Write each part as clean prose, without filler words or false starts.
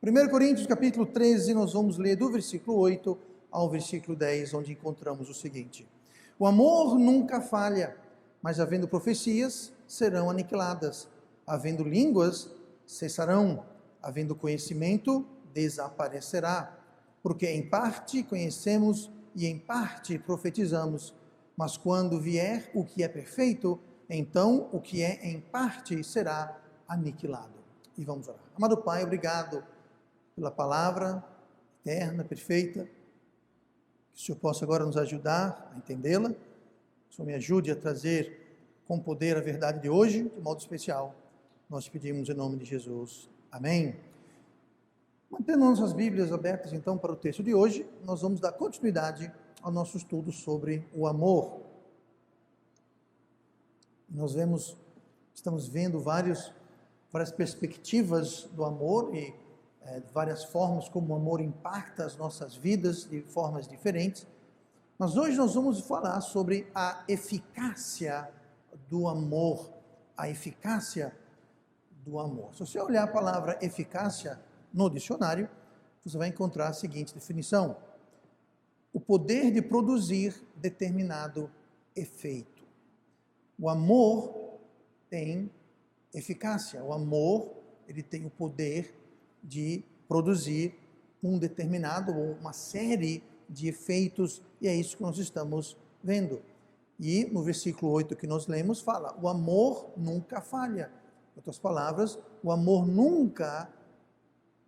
1 Coríntios capítulo 13, nós vamos ler do versículo 8 ao versículo 10, onde encontramos o seguinte: o amor nunca falha, mas havendo profecias, serão aniquiladas, havendo línguas, cessarão, havendo conhecimento, desaparecerá, porque em parte conhecemos e em parte profetizamos, mas quando vier o que é perfeito, então o que é em parte será aniquilado. E vamos orar. Amado Pai, obrigado pela palavra eterna, perfeita, que o Senhor possa agora nos ajudar a entendê-la, que o Senhor me ajude a trazer com poder a verdade de hoje, de modo especial, nós pedimos em nome de Jesus, amém. Mantendo nossas Bíblias abertas então para o texto de hoje, nós vamos dar continuidade ao nosso estudo sobre o amor. Estamos vendo várias perspectivas do amor e várias formas como o amor impacta as nossas vidas de formas diferentes, mas hoje nós vamos falar sobre a eficácia do amor, a eficácia do amor. Se você olhar a palavra eficácia no dicionário, você vai encontrar a seguinte definição: o poder de produzir determinado efeito. O amor tem eficácia, o amor ele tem o poder de produzir um determinado ou uma série de efeitos, e é isso que nós estamos vendo. E no versículo 8 que nós lemos fala: o amor nunca falha. Em outras palavras, o amor nunca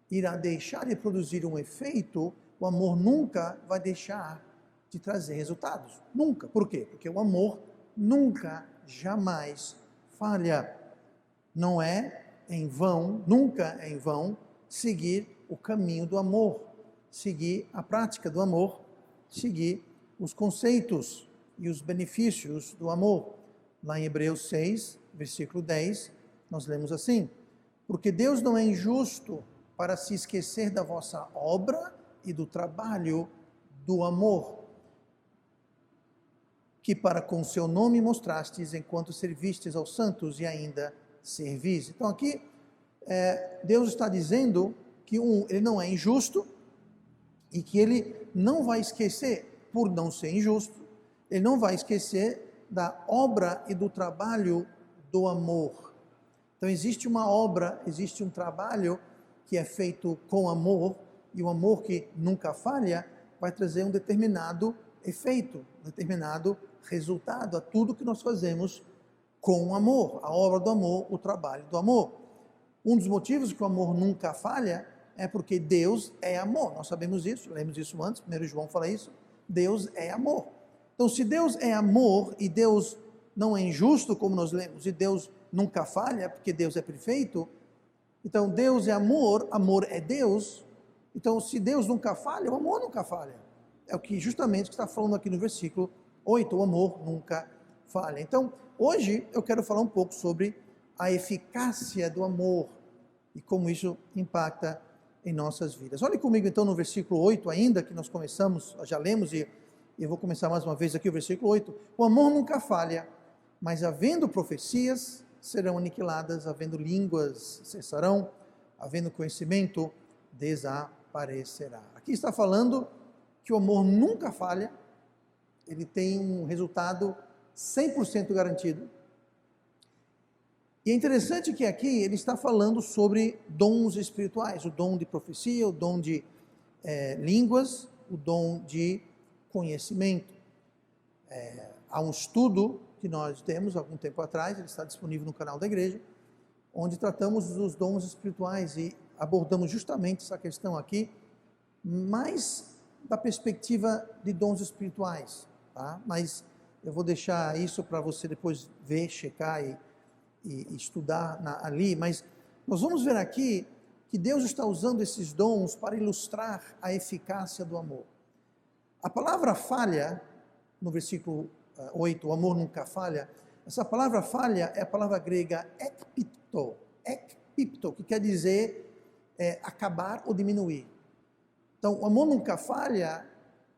irá deixar de produzir um efeito, o amor nunca vai deixar de trazer resultados. Nunca. Por quê? Porque o amor nunca, jamais falha. Não é em vão, nunca é em vão, seguir o caminho do amor, seguir a prática do amor, seguir os conceitos e os benefícios do amor. Lá em Hebreus 6, versículo 10, nós lemos assim: porque Deus não é injusto para se esquecer da vossa obra e do trabalho do amor, que para com seu nome mostrastes enquanto servistes aos santos e ainda servis. Então aqui Deus está dizendo que ele não é injusto e que ele não vai esquecer, por não ser injusto, ele não vai esquecer da obra e do trabalho do amor. Então existe uma obra, existe um trabalho que é feito com amor, e o amor que nunca falha vai trazer um determinado efeito, um determinado resultado a tudo que nós fazemos com amor, a obra do amor, o trabalho do amor. Um dos motivos que o amor nunca falha é porque Deus é amor. Nós sabemos isso, lemos isso antes, 1 João fala isso. Deus é amor. Então, se Deus é amor e Deus não é injusto, como nós lemos, e Deus nunca falha, porque Deus é perfeito, então Deus é amor, amor é Deus. Então, se Deus nunca falha, o amor nunca falha. É o que justamente está falando aqui no versículo 8, o amor nunca falha. Então, hoje eu quero falar um pouco sobre a eficácia do amor e como isso impacta em nossas vidas. Olhe comigo então no versículo 8 ainda, que nós começamos, já lemos, e eu vou começar mais uma vez aqui o versículo 8. O amor nunca falha, mas havendo profecias, serão aniquiladas, havendo línguas, cessarão, havendo conhecimento, desaparecerá. Aqui está falando que o amor nunca falha, ele tem um resultado 100% garantido. E é interessante que aqui ele está falando sobre dons espirituais, o dom de profecia, o dom de línguas, o dom de conhecimento. Há um estudo que nós temos algum tempo atrás, ele está disponível no canal da igreja, onde tratamos dos dons espirituais e abordamos justamente essa questão aqui, mais da perspectiva de dons espirituais, tá? Mas eu vou deixar isso para você depois ver, checar e estudar ali, mas nós vamos ver aqui que Deus está usando esses dons para ilustrar a eficácia do amor. A palavra falha, no versículo 8, o amor nunca falha, essa palavra falha é a palavra grega ekpipto, que quer dizer acabar ou diminuir. Então, o amor nunca falha,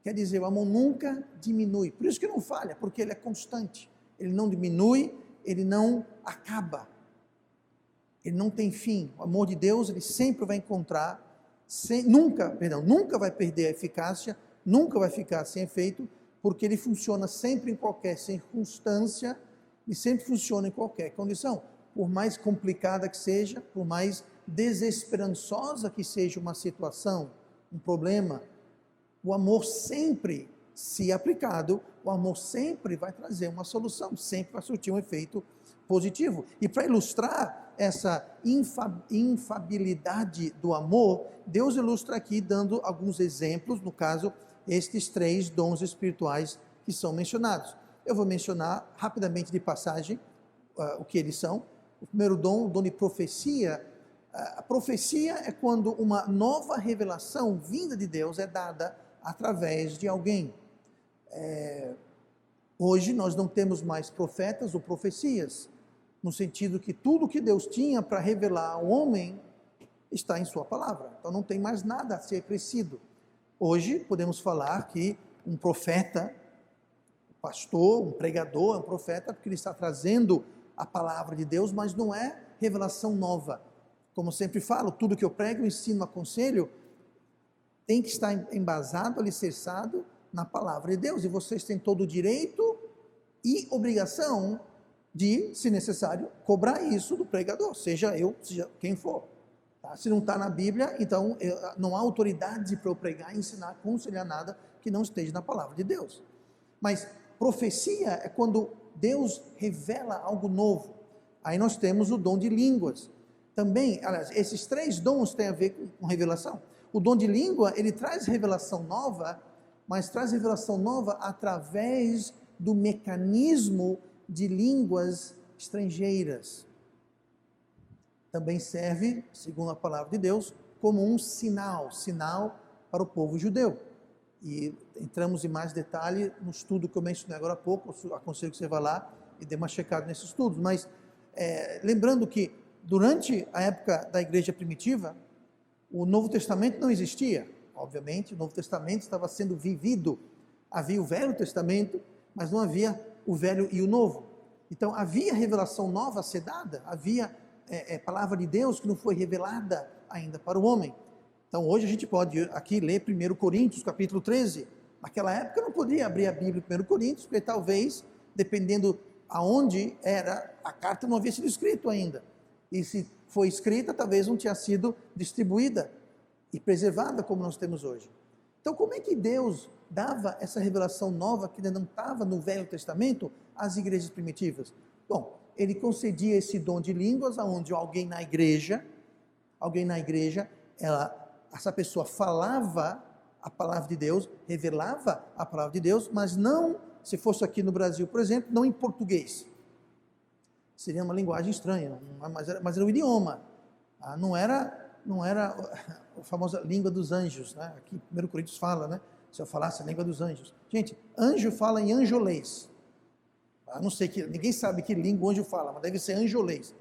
quer dizer, o amor nunca diminui, por isso que não falha, porque ele é constante, ele não diminui, ele não acaba, ele não tem fim. O amor de Deus, ele sempre vai encontrar nunca vai perder a eficácia, nunca vai ficar sem efeito, porque ele funciona sempre em qualquer circunstância e sempre funciona em qualquer condição. Por mais complicada que seja, por mais desesperançosa que seja uma situação, um problema, o amor sempre, se aplicado, o amor sempre vai trazer uma solução, sempre vai surtir um efeito positivo. E para ilustrar essa infabilidade do amor, Deus ilustra aqui dando alguns exemplos, no caso, estes 3 dons espirituais que são mencionados. Eu vou mencionar rapidamente de passagem o que eles são. O primeiro dom, o dom de profecia. A profecia é quando uma nova revelação vinda de Deus é dada através de alguém. Hoje nós não temos mais profetas ou profecias, no sentido que tudo que Deus tinha para revelar ao homem está em sua palavra. Então não tem mais nada a ser acrescido. Hoje podemos falar que um profeta, um pastor, um pregador, é um profeta porque ele está trazendo a palavra de Deus, mas não é revelação nova. Como sempre falo, tudo que eu prego, ensino, aconselho, tem que estar embasado, alicerçado na palavra de Deus. E vocês têm todo o direito e obrigação de, se necessário, cobrar isso do pregador, seja eu, seja quem for. Tá? Se não está na Bíblia, então não há autoridade para eu pregar, ensinar, aconselhar nada que não esteja na palavra de Deus. Mas profecia é quando Deus revela algo novo. Aí nós temos o dom de línguas. Também, aliás, esses 3 dons têm a ver com revelação. O dom de língua, ele traz revelação nova, mas traz revelação nova através do mecanismo de línguas estrangeiras. Também serve, segundo a palavra de Deus, como um sinal para o povo judeu. E entramos em mais detalhe no estudo que eu mencionei agora há pouco, eu aconselho que você vá lá e dê uma checada nesses estudos. Mas lembrando que durante a época da igreja primitiva, o Novo Testamento não existia. Obviamente, o Novo Testamento estava sendo vivido. Havia o Velho Testamento, mas não havia o Velho e o Novo. Então, havia revelação nova a ser dada, havia palavra de Deus que não foi revelada ainda para o homem. Então, hoje a gente pode aqui ler 1 Coríntios, capítulo 13. Naquela época eu não podia abrir a Bíblia em 1 Coríntios, porque talvez, dependendo aonde era, a carta não havia sido escrita ainda. E se foi escrita, talvez não tinha sido distribuída e preservada como nós temos hoje. Então, como é que Deus dava essa revelação nova que ainda não estava no Velho Testamento às igrejas primitivas? Bom, ele concedia esse dom de línguas, onde alguém na igreja, essa pessoa falava a palavra de Deus, revelava a palavra de Deus, mas não, se fosse aqui no Brasil, por exemplo, não em português. Seria uma linguagem estranha, mas era o idioma. Não era a famosa língua dos anjos, né? Aqui 1 Coríntios fala, né? Se eu falasse a língua dos anjos. Gente, anjo fala em anjolês. Não sei, ninguém sabe que língua o anjo fala, mas deve ser anjolês.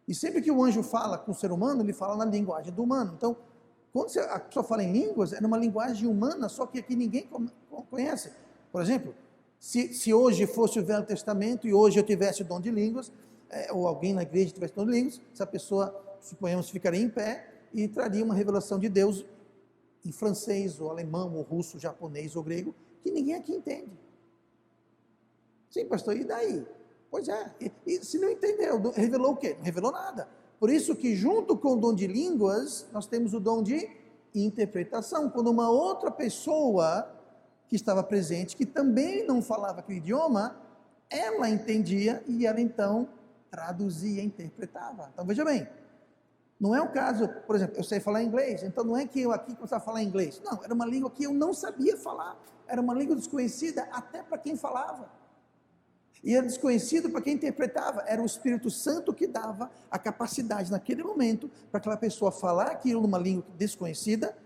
E sempre que o anjo fala com o ser humano, ele fala na linguagem do humano. Então, quando a pessoa fala em línguas, é numa linguagem humana, só que aqui ninguém conhece. Por exemplo, se hoje fosse o Velho Testamento e hoje eu tivesse o dom de línguas, ou alguém na igreja tivesse o dom de línguas, essa pessoa, suponhamos, ficaria em pé e traria uma revelação de Deus em francês, ou alemão, ou russo, japonês, ou grego, que ninguém aqui entende. Sim, pastor, e daí? Pois é, e se não entendeu, revelou o quê? Não revelou nada. Por isso que junto com o dom de línguas, nós temos o dom de interpretação. Quando uma outra pessoa que estava presente, que também não falava aquele idioma, ela entendia e ela então traduzia, interpretava. Então veja bem, não é o caso, por exemplo, eu sei falar inglês, então não é que eu aqui começava a falar inglês. Não, era uma língua que eu não sabia falar. Era uma língua desconhecida até para quem falava. E era desconhecido para quem interpretava. Era o Espírito Santo que dava a capacidade naquele momento para aquela pessoa falar aquilo numa língua desconhecida,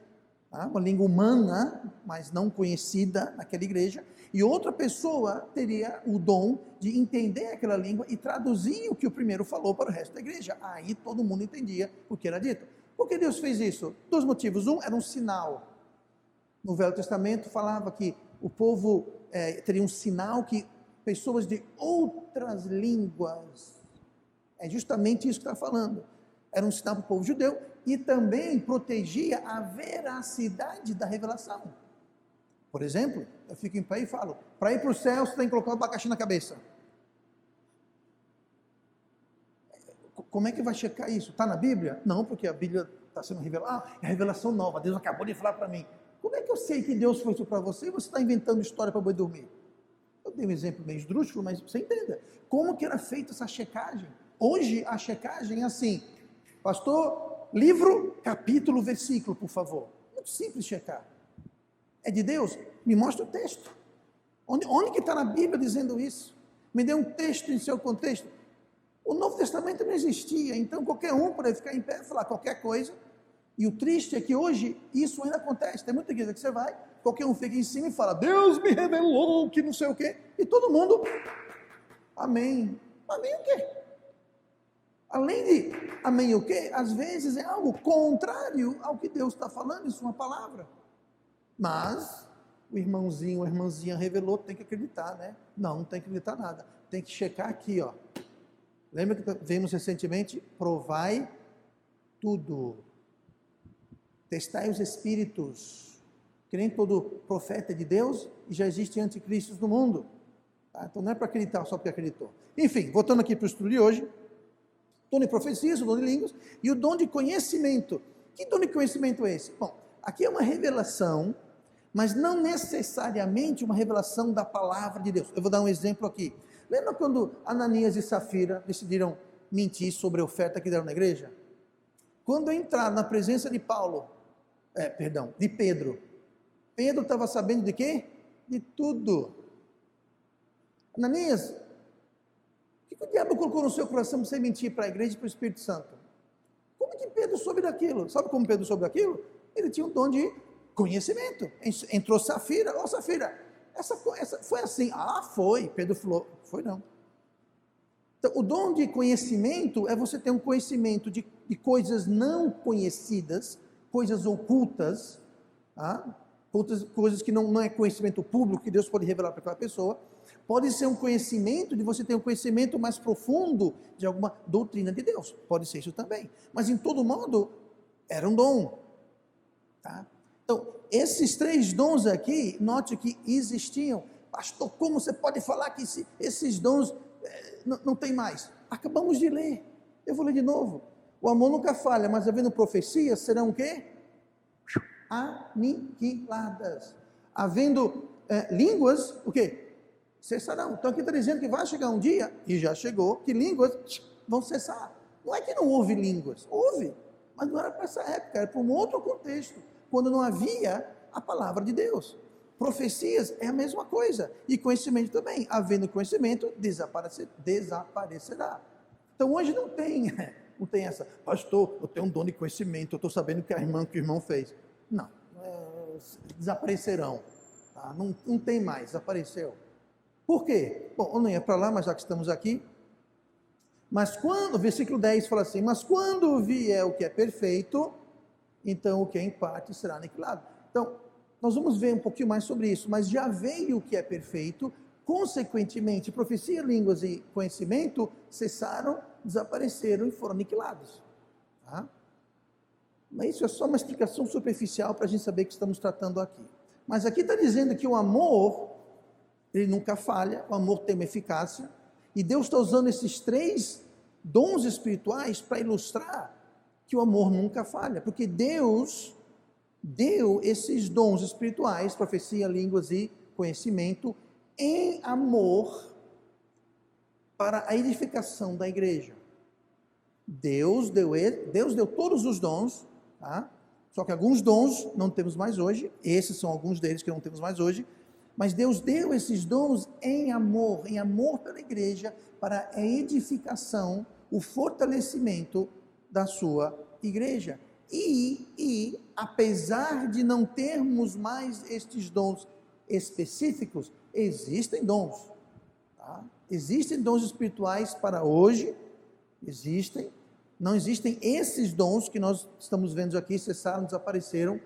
uma língua humana, mas não conhecida naquela igreja, e outra pessoa teria o dom de entender aquela língua e traduzir o que o primeiro falou para o resto da igreja. Aí todo mundo entendia o que era dito. Por que Deus fez isso? 2 motivos. Um, era um sinal. No Velho Testamento falava que o povo teria um sinal que pessoas de outras línguas, é justamente isso que está falando. Era um sinal para o povo judeu e também protegia a veracidade da revelação. Por exemplo, eu fico em pé e falo, para ir para o céu você tem que colocar um abacaxi na cabeça. Como é que vai checar isso? Está na Bíblia? Não, porque a Bíblia está sendo revelada. É a revelação nova, Deus acabou de falar para mim. Como é que eu sei que Deus foi isso para você e você está inventando história para boi dormir? Eu dei um exemplo meio esdrúxulo, mas você entenda. Como que era feita essa checagem? Hoje a checagem é assim, pastor, livro, capítulo, versículo, por favor. Muito simples checar. É de Deus? Me mostra o texto. Onde que está na Bíblia dizendo isso? Me dê um texto em seu contexto. O Novo Testamento não existia, então qualquer um poderia ficar em pé e falar qualquer coisa. E o triste é que hoje isso ainda acontece. Tem muita igreja que você vai, qualquer um fica em cima e fala, Deus me revelou que não sei o quê. E todo mundo, amém. Amém o quê? Além de amém o quê? Às vezes é algo contrário ao que Deus está falando em sua palavra. Mas o irmãozinho, a irmãzinha revelou, tem que acreditar, né? Não tem que acreditar nada. Tem que checar aqui, ó. Lembra que vimos recentemente? Provai tudo. Testai os espíritos. Que nem todo profeta é de Deus e já existem anticristos no mundo. Tá? Então não é para acreditar só porque acreditou. Enfim, voltando aqui para o estudo de hoje. O dom de profecias, o dom de línguas e o dom de conhecimento. Que dom de conhecimento é esse? Bom, aqui é uma revelação, mas não necessariamente uma revelação da palavra de Deus. Eu vou dar um exemplo aqui. Lembra quando Ananias e Safira decidiram mentir sobre a oferta que deram na igreja? Quando entraram na presença de de Pedro. Pedro estava sabendo de quê? De tudo. Ananias, o que o diabo colocou no seu coração para você mentir para a igreja e para o Espírito Santo? Como que Pedro soube daquilo? Sabe como Pedro soube daquilo? Ele tinha um dom de conhecimento. Entrou Safira, Safira, essa foi assim. Foi. Pedro falou, foi não. Então, o dom de conhecimento é você ter um conhecimento de coisas não conhecidas, coisas ocultas, coisas que não é conhecimento público, que Deus pode revelar para aquela pessoa. Pode ser um conhecimento de você ter um conhecimento mais profundo de alguma doutrina de Deus. Pode ser isso também. Mas, em todo modo, era um dom. Tá? Então, esses três dons aqui, note que existiam. Pastor, como você pode falar que esses dons não tem mais? Acabamos de ler. Eu vou ler de novo. O amor nunca falha, mas havendo profecias, serão o quê? Aniquiladas. Havendo línguas, o quê? Cessarão. Então aqui está dizendo que vai chegar um dia, e já chegou, que línguas vão cessar. Não é que não houve línguas, houve, mas não era para essa época, era para um outro contexto, quando não havia a palavra de Deus. Profecias é a mesma coisa, e conhecimento também. Havendo conhecimento, desaparecerá. Então hoje não tem essa, pastor, eu tenho um dom de conhecimento, eu estou sabendo que o irmão fez. Não, desaparecerão. Tá? Não tem mais, desapareceu. Por quê? Bom, eu não ia para lá, mas já que estamos aqui. Mas quando, versículo 10 fala assim, mas quando vier o que é perfeito, então o que é em parte será aniquilado. Então, nós vamos ver um pouquinho mais sobre isso, mas já veio o que é perfeito, consequentemente, profecia, línguas e conhecimento cessaram, desapareceram e foram aniquilados. Tá? Mas isso é só uma explicação superficial para a gente saber que estamos tratando aqui. Mas aqui está dizendo que o amor, ele nunca falha, o amor tem uma eficácia, e Deus está usando esses três dons espirituais para ilustrar que o amor nunca falha, porque Deus deu esses dons espirituais, profecia, línguas e conhecimento, em amor para a edificação da igreja. Deus deu todos os dons, tá? Só que alguns dons não temos mais hoje, esses são alguns deles que não temos mais hoje, mas Deus deu esses dons em amor pela igreja, para a edificação, o fortalecimento da sua igreja. E apesar de não termos mais estes dons específicos, existem dons. Tá? Existem dons espirituais para hoje, não existem esses dons que nós estamos vendo aqui, cessaram, desapareceram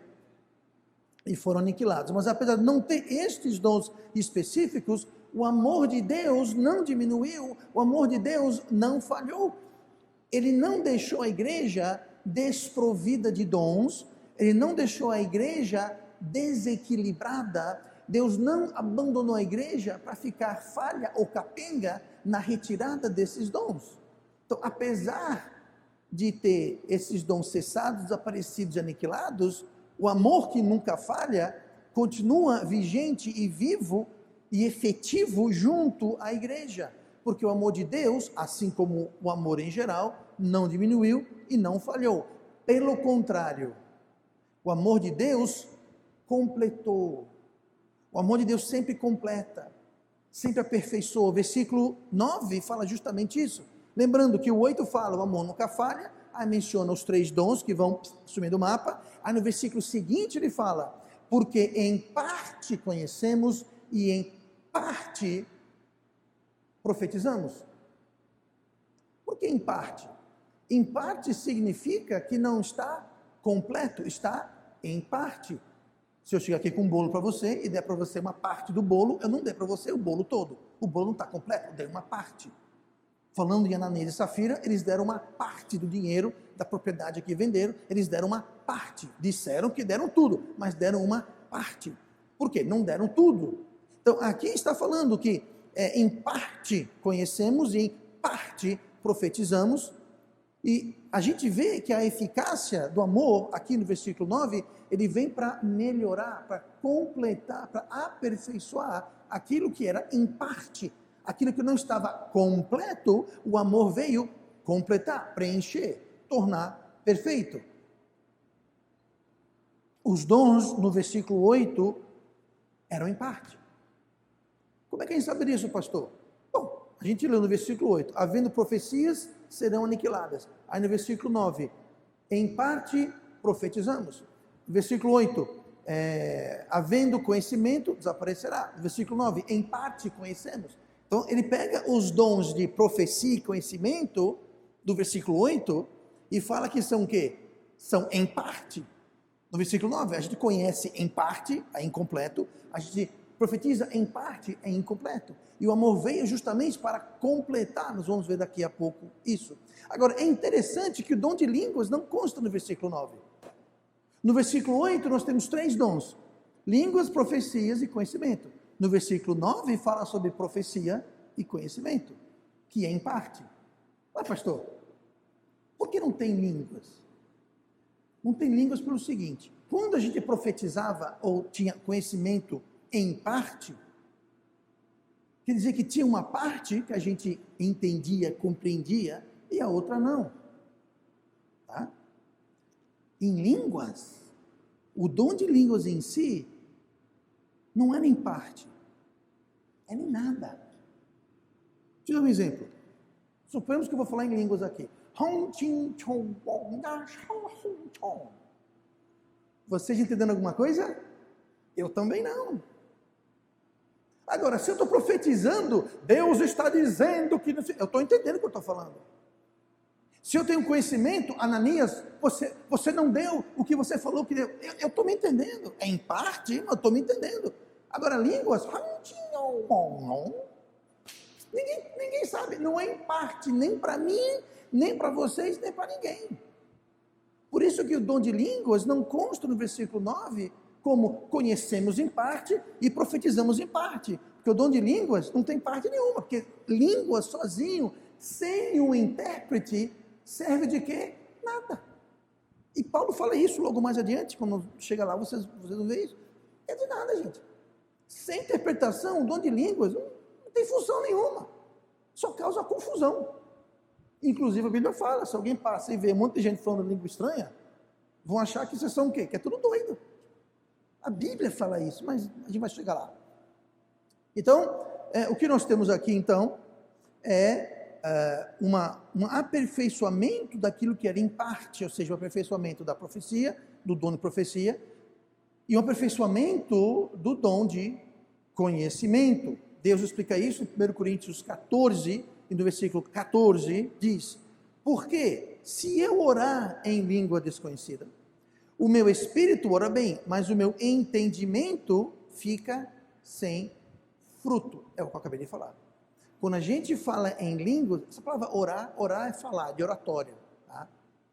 e foram aniquilados. Mas apesar de não ter estes dons específicos, o amor de Deus não diminuiu, o amor de Deus não falhou. Ele não deixou a igreja desprovida de dons, Ele não deixou a igreja desequilibrada, Deus não abandonou a igreja para ficar falha ou capenga na retirada desses dons. Então, apesar de ter esses dons cessados, desaparecidos e aniquilados, o amor que nunca falha continua vigente e vivo e efetivo junto à igreja, porque o amor de Deus, assim como o amor em geral, não diminuiu e não falhou. Pelo contrário, o amor de Deus completou. O amor de Deus sempre completa, sempre aperfeiçoa. O versículo 9 fala justamente isso. Lembrando que o 8 fala, o amor nunca falha, aí menciona os 3 dons que vão sumindo o mapa, aí no versículo seguinte ele fala, porque em parte conhecemos e em parte profetizamos. Por que em parte? Em parte significa que não está completo, está em parte. Se eu chegar aqui com um bolo para você e der para você uma parte do bolo, eu não dei para você o bolo todo. O bolo não está completo, eu dei uma parte. Falando em Ananias e Safira, eles deram uma parte do dinheiro da propriedade que venderam, eles deram uma parte. Disseram que deram tudo, mas deram uma parte. Por quê? Não deram tudo. Então, aqui está falando que em parte conhecemos e em parte profetizamos. E a gente vê que a eficácia do amor, aqui no versículo 9, ele vem para melhorar, para completar, para aperfeiçoar aquilo que era em parte. Aquilo que não estava completo, o amor veio completar, preencher, tornar perfeito. Os dons, no versículo 8, eram em parte. Como é que a gente sabe disso, pastor? Bom, a gente lê no versículo 8, havendo profecias, serão aniquiladas. Aí no versículo 9, em parte profetizamos. No versículo 8, havendo conhecimento, desaparecerá. No versículo 9, em parte conhecemos. Então, ele pega os dons de profecia e conhecimento, do versículo 8, e fala que são o quê? São em parte. No versículo 9, a gente conhece em parte, é incompleto, a gente profetiza em parte, é incompleto. E o amor veio justamente para completar, nós vamos ver daqui a pouco isso. Agora, é interessante que o dom de línguas não consta no versículo 9. No versículo 8, nós temos 3 dons: línguas, profecias e conhecimento. No versículo 9, fala sobre profecia e conhecimento, que é em parte. Mas, pastor, por que não tem línguas? Não tem línguas pelo seguinte: quando a gente profetizava ou tinha conhecimento em parte, quer dizer que tinha uma parte que a gente entendia, compreendia, e a outra não. Tá? Em línguas, o dom de línguas em si, não era em parte, era em nada. Deixa eu dar um exemplo. Suponhamos que eu vou falar em línguas aqui. Vocês entendendo alguma coisa? Eu também não. Agora, se eu estou profetizando, Deus está dizendo que... Eu estou entendendo o que eu estou falando. Se eu tenho conhecimento, Ananias, você não deu o que você falou que deu. Eu estou me entendendo. É em parte, mas eu estou me entendendo. Agora, línguas... Ninguém sabe. Não é em parte, nem para mim, nem para vocês, nem para ninguém. Por isso que o dom de línguas não consta no versículo 9... como conhecemos em parte e profetizamos em parte. Porque o dom de línguas não tem parte nenhuma, porque língua sozinho, sem um intérprete, serve de quê? Nada. E Paulo fala isso logo mais adiante, quando chega lá, vocês vão ver isso. É de nada, gente. Sem interpretação, o dom de línguas não tem função nenhuma. Só causa confusão. Inclusive a Bíblia fala, se alguém passa e vê um monte de gente falando língua estranha, vão achar que vocês são o quê? Que é tudo doido. A Bíblia fala isso, mas a gente vai chegar lá. Então, o que nós temos aqui, então, é um aperfeiçoamento daquilo que era em parte, ou seja, o aperfeiçoamento da profecia, do dom de profecia, e um aperfeiçoamento do dom de conhecimento. Deus explica isso em 1 Coríntios 14, e no versículo 14, diz: porque se eu orar em língua desconhecida, o meu espírito ora bem, mas o meu entendimento fica sem fruto. É o que eu acabei de falar. Quando a gente fala em línguas, essa palavra orar é falar, de oratório. Tá?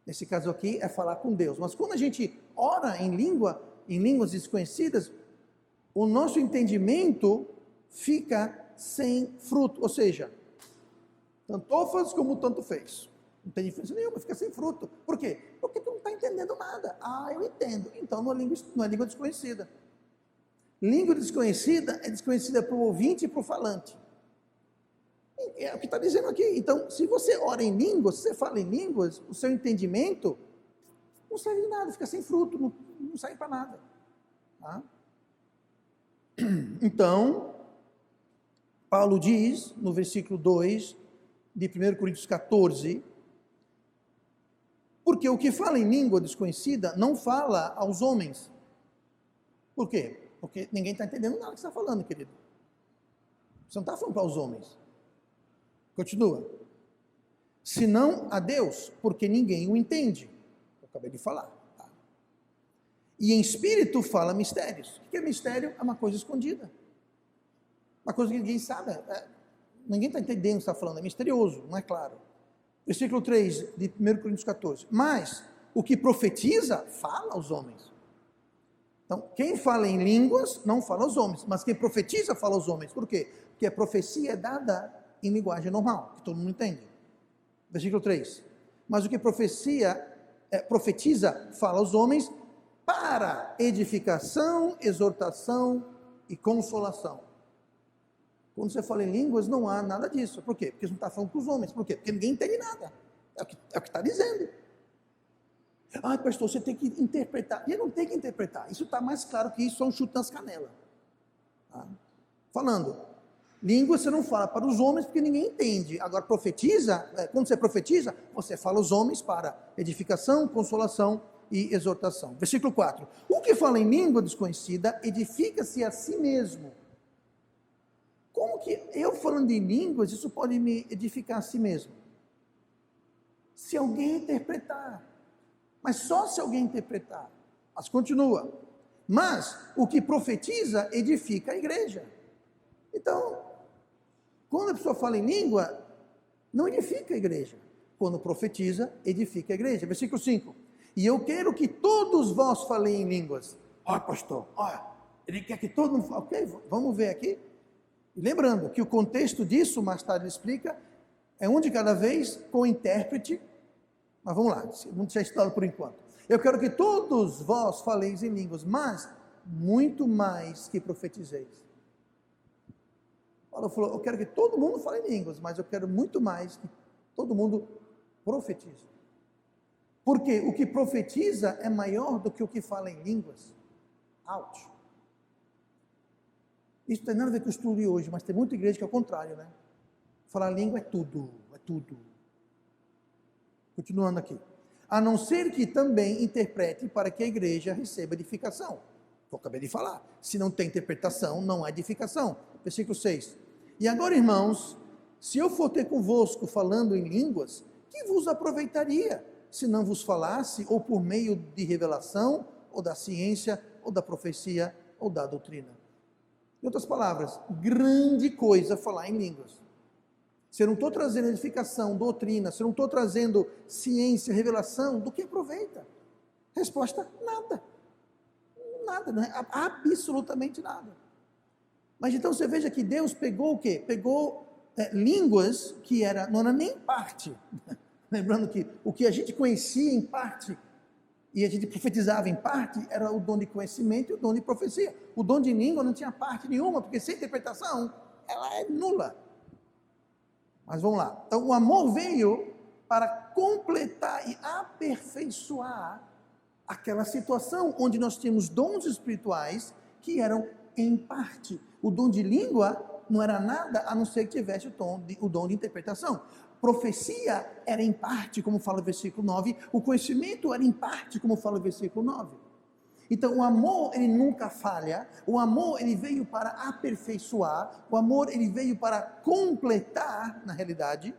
Nesse caso aqui é falar com Deus. Mas quando a gente ora em línguas desconhecidas, o nosso entendimento fica sem fruto. Ou seja, tanto faz como tanto fez. Não tem diferença nenhuma, fica sem fruto. Por quê? Porque tu não está entendendo nada. Ah, eu entendo. Então não é língua desconhecida. Língua desconhecida é desconhecida para o ouvinte e para o falante. É o que está dizendo aqui. Então, se você ora em línguas, se você fala em línguas, o seu entendimento não serve de nada, fica sem fruto, não serve para nada. Tá? Então, Paulo diz, no versículo 2 de 1 Coríntios 14, porque o que fala em língua desconhecida não fala aos homens. Por quê? Porque ninguém está entendendo nada que você está falando, querido. Você não está falando para os homens. Continua. Senão a Deus, porque ninguém o entende. Eu acabei de falar. Tá? E em espírito fala mistérios. O que é mistério? É uma coisa escondida. Uma coisa que ninguém sabe. Ninguém está entendendo o que está falando. É misterioso, não é claro. Versículo 3 de 1 Coríntios 14. Mas o que profetiza, fala aos homens. Então, quem fala em línguas, não fala aos homens. Mas quem profetiza, fala aos homens. Por quê? Porque a profecia é dada em linguagem normal, que todo mundo entende. Versículo 3. Mas o que profetiza, fala aos homens para edificação, exortação e consolação. Quando você fala em línguas, não há nada disso. Por quê? Porque você não está falando para os homens. Por quê? Porque ninguém entende nada. É o que está dizendo. Ah, pastor, você tem que interpretar. E eu não tenho que interpretar. Isso está mais claro que isso, é um chute nas canelas. Tá? Falando, língua você não fala para os homens porque ninguém entende. Agora profetiza, quando você profetiza, você fala aos homens para edificação, consolação e exortação. Versículo 4. O que fala em língua desconhecida edifica-se a si mesmo. Como que eu falando em línguas, isso pode me edificar a si mesmo? Se alguém interpretar. Mas só se alguém interpretar. Mas continua. Mas o que profetiza edifica a igreja. Então, quando a pessoa fala em língua, não edifica a igreja. Quando profetiza, edifica a igreja. Versículo 5. E eu quero que todos vós falem em línguas. Ó, pastor, ele quer que todo mundo fale. Ok, vamos ver aqui. E lembrando que o contexto disso, mais tarde ele explica, é um de cada vez com intérprete. Mas vamos lá, vamos deixar estudado por enquanto. Eu quero que todos vós faleis em línguas, mas muito mais que profetizeis. Paulo falou, eu quero que todo mundo fale em línguas, mas eu quero muito mais que todo mundo profetize. Porque o que profetiza é maior do que o que fala em línguas. Ouch. Isso não tem nada a ver com o estudo de hoje, mas tem muita igreja que é o contrário, né? Falar língua é tudo, é tudo. Continuando aqui. A não ser que também interprete para que a igreja receba edificação. Eu acabei de falar. Se não tem interpretação, não há edificação. Versículo 6. E agora, irmãos, se eu for ter convosco falando em línguas, que vos aproveitaria, se não vos falasse, ou por meio de revelação, ou da ciência, ou da profecia, ou da doutrina? Em outras palavras, grande coisa falar em línguas. Se eu não estou trazendo edificação, doutrina, se eu não estou trazendo ciência, revelação, do que aproveita? Resposta, nada. Nada, não é? Absolutamente nada. Mas então você veja que Deus pegou o quê? Pegou línguas que não era nem parte. Lembrando que o que a gente conhecia em parte, e a gente profetizava em parte, era o dom de conhecimento e o dom de profecia. O dom de língua não tinha parte nenhuma, porque sem interpretação, ela é nula. Mas vamos lá. Então o amor veio para completar e aperfeiçoar aquela situação onde nós tínhamos dons espirituais que eram em parte. O dom de língua não era nada a não ser que tivesse o dom de interpretação. Profecia era em parte, como fala o versículo 9. O conhecimento era em parte, como fala o versículo 9. Então o amor, ele nunca falha. O amor, ele veio para aperfeiçoar. O amor, ele veio para completar, na realidade.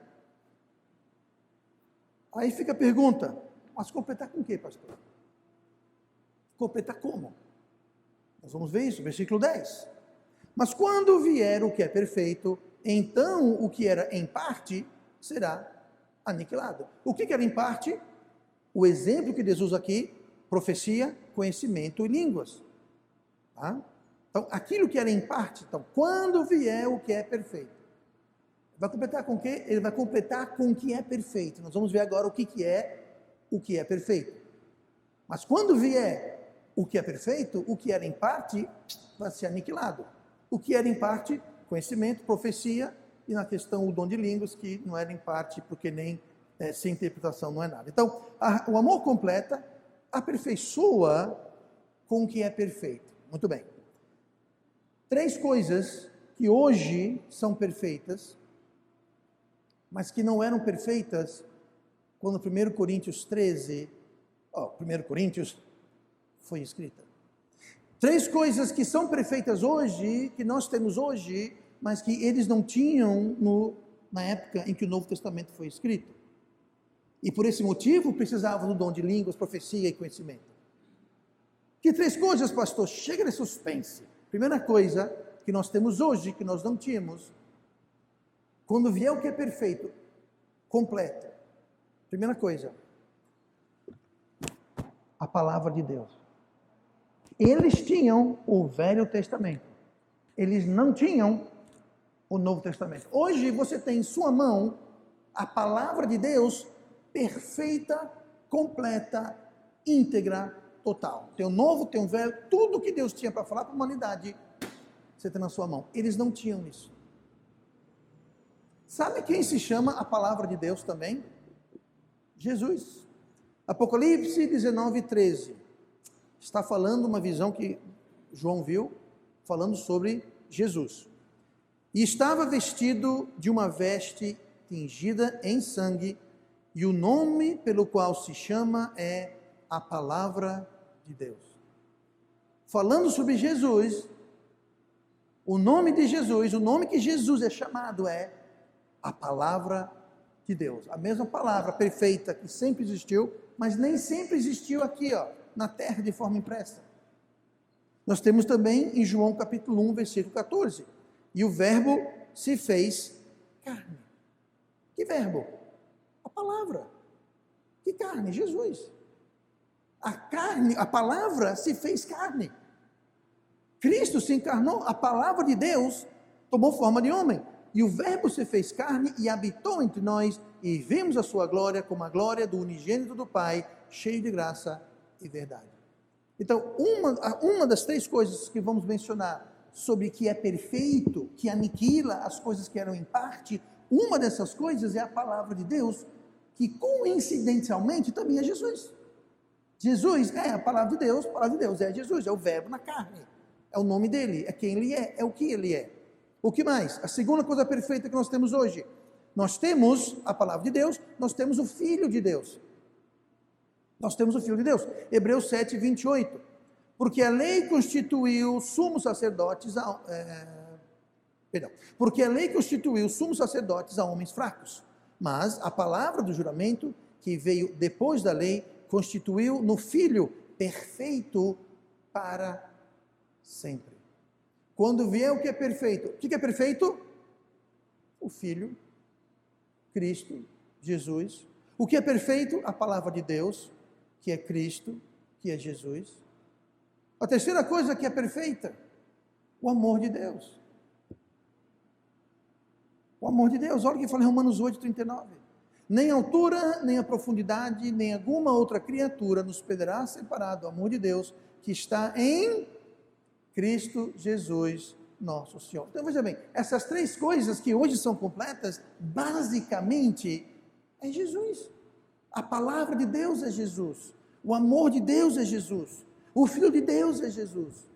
Aí fica a pergunta, mas completar com o quê, pastor? Completar como? Nós vamos ver isso, versículo 10. Mas quando vier o que é perfeito, então o que era em parte será aniquilado. O que era em parte? o exemplo que Deus usa aqui, profecia, conhecimento e línguas. Tá? Então, aquilo que era em parte, então, quando vier o que é perfeito. Vai completar com o quê? Ele vai completar com o que é perfeito. Nós vamos ver agora o que é perfeito. Mas quando vier o que é perfeito, o que era em parte vai ser aniquilado. O que era em parte, conhecimento, profecia, e na questão o dom de línguas, que não era em parte, porque nem sem interpretação não é nada. Então, o amor completa, aperfeiçoa com o que é perfeito. Muito bem. 3 coisas que hoje são perfeitas, mas que não eram perfeitas quando 1 Coríntios 13, 1 Coríntios foi escrita. 3 coisas que são perfeitas hoje, que nós temos hoje, mas que eles não tinham na época em que o Novo Testamento foi escrito. E por esse motivo precisavam do dom de línguas, profecia e conhecimento. Que 3 coisas, pastor? Chega de suspense. Primeira coisa que nós temos hoje, que nós não tínhamos, quando vier o que é perfeito, completo. Primeira coisa, a palavra de Deus. Eles tinham o Velho Testamento. Eles não tinham o Novo Testamento. Hoje você tem em sua mão a palavra de Deus perfeita, completa, íntegra, total. Tem o Novo, tem o Velho, tudo que Deus tinha para falar para a humanidade, você tem na sua mão. Eles não tinham isso. Sabe quem se chama a palavra de Deus também? Jesus. Apocalipse 19:13. Está falando uma visão que João viu, falando sobre Jesus. E estava vestido de uma veste tingida em sangue, e o nome pelo qual se chama é a palavra de Deus. Falando sobre Jesus, o nome de Jesus, o nome que Jesus é chamado é a palavra de Deus. A mesma palavra perfeita que sempre existiu, mas nem sempre existiu aqui, na terra de forma impressa. Nós temos também em João capítulo 1, versículo 14. E o verbo se fez carne. Que verbo? A palavra. Que carne? Jesus. A carne, a palavra se fez carne. Cristo se encarnou, a palavra de Deus tomou forma de homem. E o verbo se fez carne e habitou entre nós, e vimos a sua glória como a glória do unigênito do Pai, cheio de graça e verdade. Então, uma das 3 coisas que vamos mencionar sobre que é perfeito, que aniquila as coisas que eram em parte, uma dessas coisas é a palavra de Deus, que coincidencialmente também é Jesus. Jesus é a palavra de Deus é Jesus, é o verbo na carne, é o nome dele, é quem ele é o que ele é. O que mais? A segunda coisa perfeita que nós temos hoje, nós temos a palavra de Deus, nós temos o Filho de Deus. Nós temos o Filho de Deus. Hebreus 7, 28. Porque a lei constituiu sumos sacerdotes porque a lei constituiu sumos sacerdotes a homens fracos. Mas a palavra do juramento, que veio depois da lei, constituiu no Filho perfeito para sempre. Quando vier o que é perfeito, o que é perfeito? O Filho, Cristo, Jesus. O que é perfeito? A palavra de Deus, que é Cristo, que é Jesus. A terceira coisa que é perfeita, o amor de Deus. O amor de Deus, olha o que fala em Romanos 8, 39. Nem a altura, nem a profundidade, nem alguma outra criatura nos poderá separar do amor de Deus, que está em Cristo Jesus, nosso Senhor. Então veja bem, essas 3 coisas que hoje são completas, basicamente é Jesus. A palavra de Deus é Jesus. O amor de Deus é Jesus. O Filho de Deus é Jesus.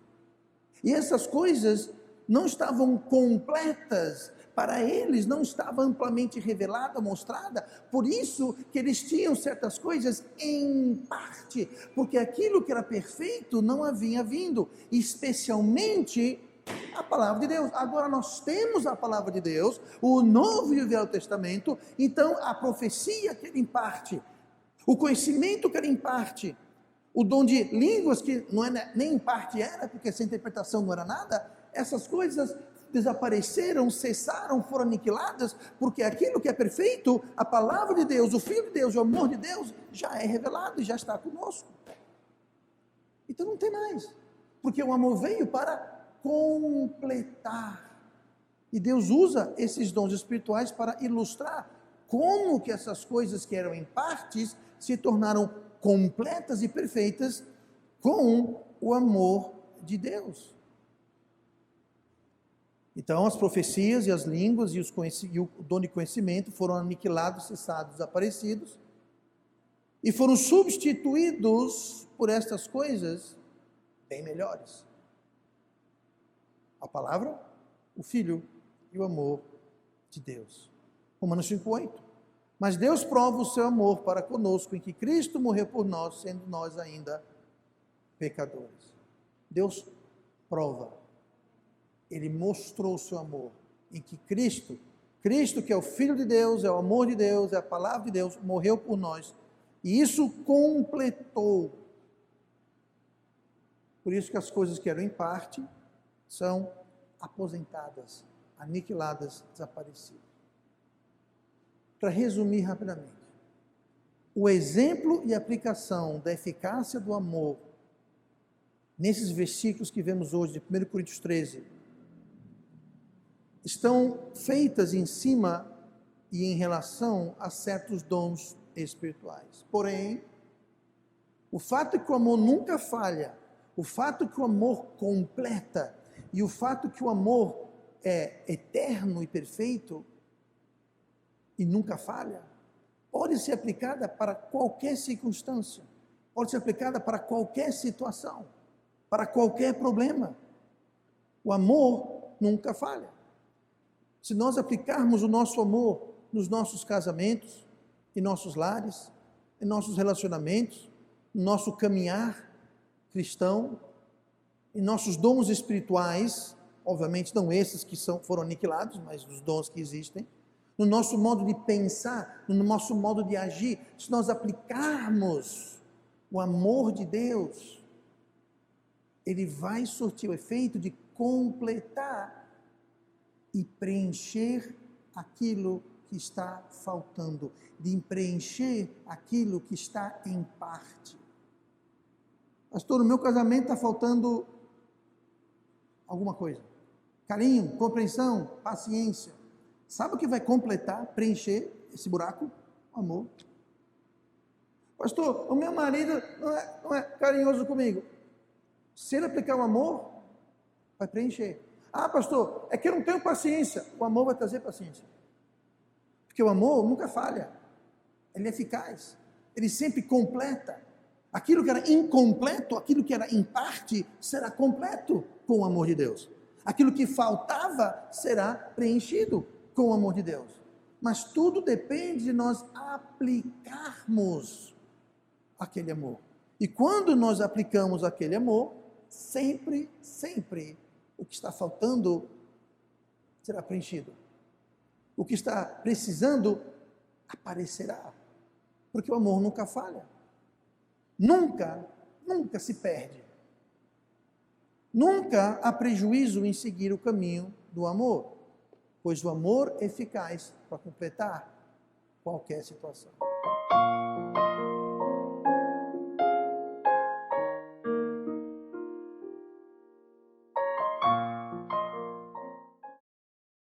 E essas coisas não estavam completas, para eles não estava amplamente revelada, mostrada, por isso que eles tinham certas coisas em parte, porque aquilo que era perfeito não havia vindo, especialmente a palavra de Deus. Agora nós temos a palavra de Deus, o Novo e o Velho Testamento, então a profecia que era em parte, o conhecimento que era em parte, o dom de línguas que não era, nem em parte era, porque essa interpretação não era nada, essas coisas desapareceram, cessaram, foram aniquiladas, porque aquilo que é perfeito, a palavra de Deus, o Filho de Deus, o amor de Deus, já é revelado e já está conosco. Então não tem mais, porque o amor veio para completar. E Deus usa esses dons espirituais para ilustrar como que essas coisas que eram em partes se tornaram completas e perfeitas com o amor de Deus. Então as profecias e as línguas e o dom de conhecimento foram aniquilados, cessados, desaparecidos, e foram substituídos por estas coisas bem melhores. A palavra, o Filho e o amor de Deus. Romanos 5,8. Mas Deus prova o seu amor para conosco em que Cristo morreu por nós, sendo nós ainda pecadores. Deus prova. Ele mostrou o seu amor em que Cristo que é o Filho de Deus, é o amor de Deus, é a palavra de Deus, morreu por nós. E isso completou. Por isso que as coisas que eram em parte são aposentadas, aniquiladas, desaparecidas. Para resumir rapidamente, o exemplo e aplicação da eficácia do amor nesses versículos que vemos hoje de 1 Coríntios 13 estão feitas em cima e em relação a certos dons espirituais. Porém, o fato que o amor nunca falha, o fato que o amor completa e o fato que o amor é eterno e perfeito e nunca falha, pode ser aplicada para qualquer circunstância, pode ser aplicada para qualquer situação, para qualquer problema. O amor nunca falha. Se nós aplicarmos o nosso amor nos nossos casamentos, em nossos lares, em nossos relacionamentos, no nosso caminhar cristão, em nossos dons espirituais, obviamente não esses que foram aniquilados, mas os dons que existem, no nosso modo de pensar, no nosso modo de agir, se nós aplicarmos o amor de Deus, ele vai surtir o efeito de completar e preencher aquilo que está faltando, de preencher aquilo que está em parte. Pastor, no meu casamento está faltando alguma coisa. Carinho, compreensão, paciência. Sabe o que vai completar, preencher esse buraco? O amor. Pastor, o meu marido não é carinhoso comigo. Se ele aplicar o amor, vai preencher. Ah, pastor, é que eu não tenho paciência. O amor vai trazer paciência. Porque o amor nunca falha. Ele é eficaz. Ele sempre completa. Aquilo que era incompleto, aquilo que era em parte, será completo com o amor de Deus. Aquilo que faltava será preenchido com o amor de Deus. Mas tudo depende de nós aplicarmos aquele amor. E quando nós aplicamos aquele amor, sempre o que está faltando será preenchido. O que está precisando aparecerá. Porque o amor nunca falha. Nunca se perde. Nunca há prejuízo em seguir o caminho do amor, pois o amor é eficaz para completar qualquer situação.